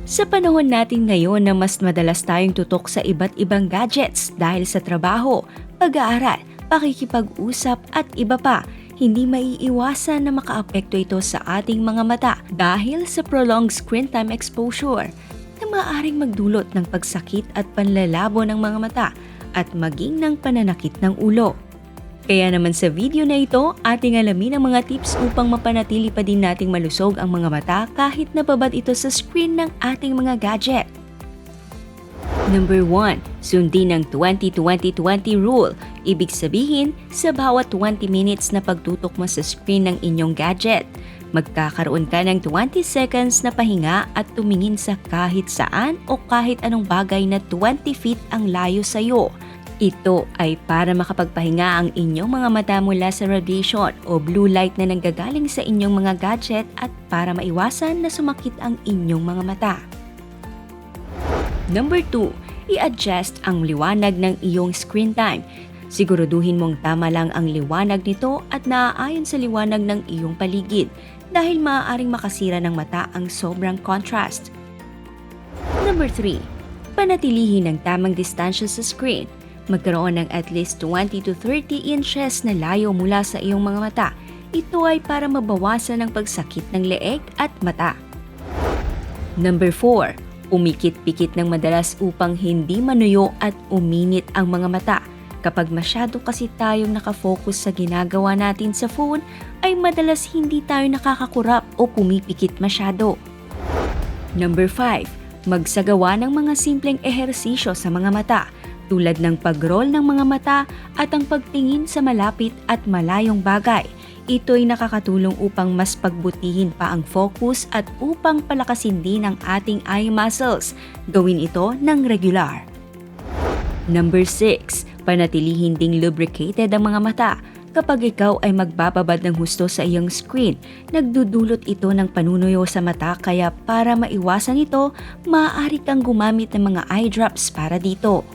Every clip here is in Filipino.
Sa panahon natin ngayon na mas madalas tayong tutok sa iba't ibang gadgets dahil sa trabaho, pag-aaral, pakikipag-usap at iba pa, hindi maiiwasan na makaapekto ito sa ating mga mata dahil sa prolonged screen time exposure na maaaring magdulot ng pagsakit at panlalabo ng mga mata at maging ng pananakit ng ulo. Kaya naman sa video na ito, ating alamin ang mga tips upang mapanatili pa din nating malusog ang mga mata kahit nababad ito sa screen ng ating mga gadget. Number 1. Sundin ang 20-20-20 rule. Ibig sabihin, sa bawat 20 minutes na pagtutok mo sa screen ng inyong gadget, magkakaroon ka ng 20 seconds na pahinga at tumingin sa kahit saan o kahit anong bagay na 20 feet ang layo sa iyo. Ito ay para makapagpahinga ang inyong mga mata mula sa radiation o blue light na nanggagaling sa inyong mga gadget at para maiwasan na sumakit ang inyong mga mata. Number 2. I-adjust ang liwanag ng iyong screen time. Siguraduhin mong tama lang ang liwanag nito at naaayon sa liwanag ng iyong paligid dahil maaaring makasira ng mata ang sobrang contrast. Number 3. Panatilihin ang tamang distansya sa screen. Magkaroon ng at least 20 to 30 inches na layo mula sa iyong mga mata. Ito ay para mabawasan ang pagsakit ng leeg at mata. Number 4. Umikit-pikit ng madalas upang hindi manuyo at uminit ang mga mata. Kapag masyado kasi tayong nakafocus sa ginagawa natin sa phone, ay madalas hindi tayo nakakakurap o pumipikit masyado. Number 5. Magsagawa ng mga simpleng ehersisyo sa mga mata, tulad ng pag-roll ng mga mata at ang pagtingin sa malapit at malayong bagay. Ito'y nakakatulong upang mas pagbutihin pa ang focus at upang palakasin din ang ating eye muscles. Gawin ito ng regular. Number 6. Panatilihin ding lubricated ang mga mata. Kapag ikaw ay magbababad ng husto sa iyong screen, nagdudulot ito ng panunuyo sa mata kaya para maiwasan ito, maaari kang gumamit ng mga eye drops para dito.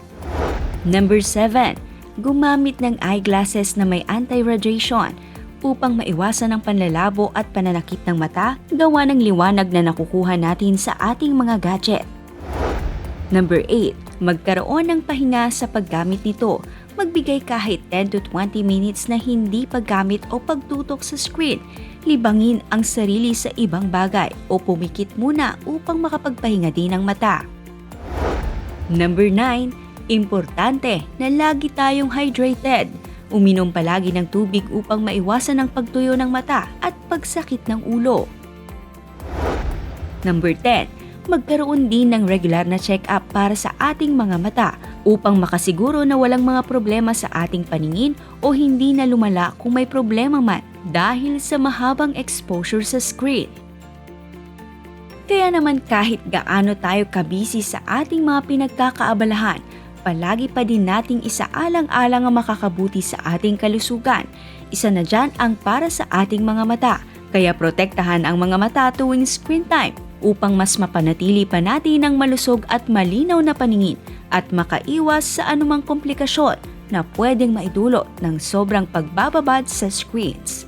Number 7. Gumamit ng eyeglasses na may anti-radiation upang maiwasan ang panlalabo at pananakit ng mata gawa ng liwanag na nakukuha natin sa ating mga gadget. Number 8. Magkaroon ng pahinga sa paggamit nito. Magbigay kahit 10 to 20 minutes na hindi paggamit o pagtutok sa screen. Libangin ang sarili sa ibang bagay o pumikit muna upang makapagpahinga din ang mata. Number 9. Importante na lagi tayong hydrated. Uminom palagi ng tubig upang maiwasan ang pagtuyo ng mata at pagsakit ng ulo. Number 10. Magkaroon din ng regular na check-up para sa ating mga mata upang makasiguro na walang mga problema sa ating paningin o hindi na lumala kung may problema man dahil sa mahabang exposure sa screen. Kaya naman kahit gaano tayo kabisi sa ating mga pinagkakaabalahan, palagi pa din nating isaalang-alang ang makakabuti sa ating kalusugan. Isa na dyan ang para sa ating mga mata. Kaya protektahan ang mga mata tuwing screen time upang mas mapanatili pa natin ang malusog at malinaw na paningin at makaiwas sa anumang komplikasyon na pwedeng maidulot ng sobrang pagbababad sa screens.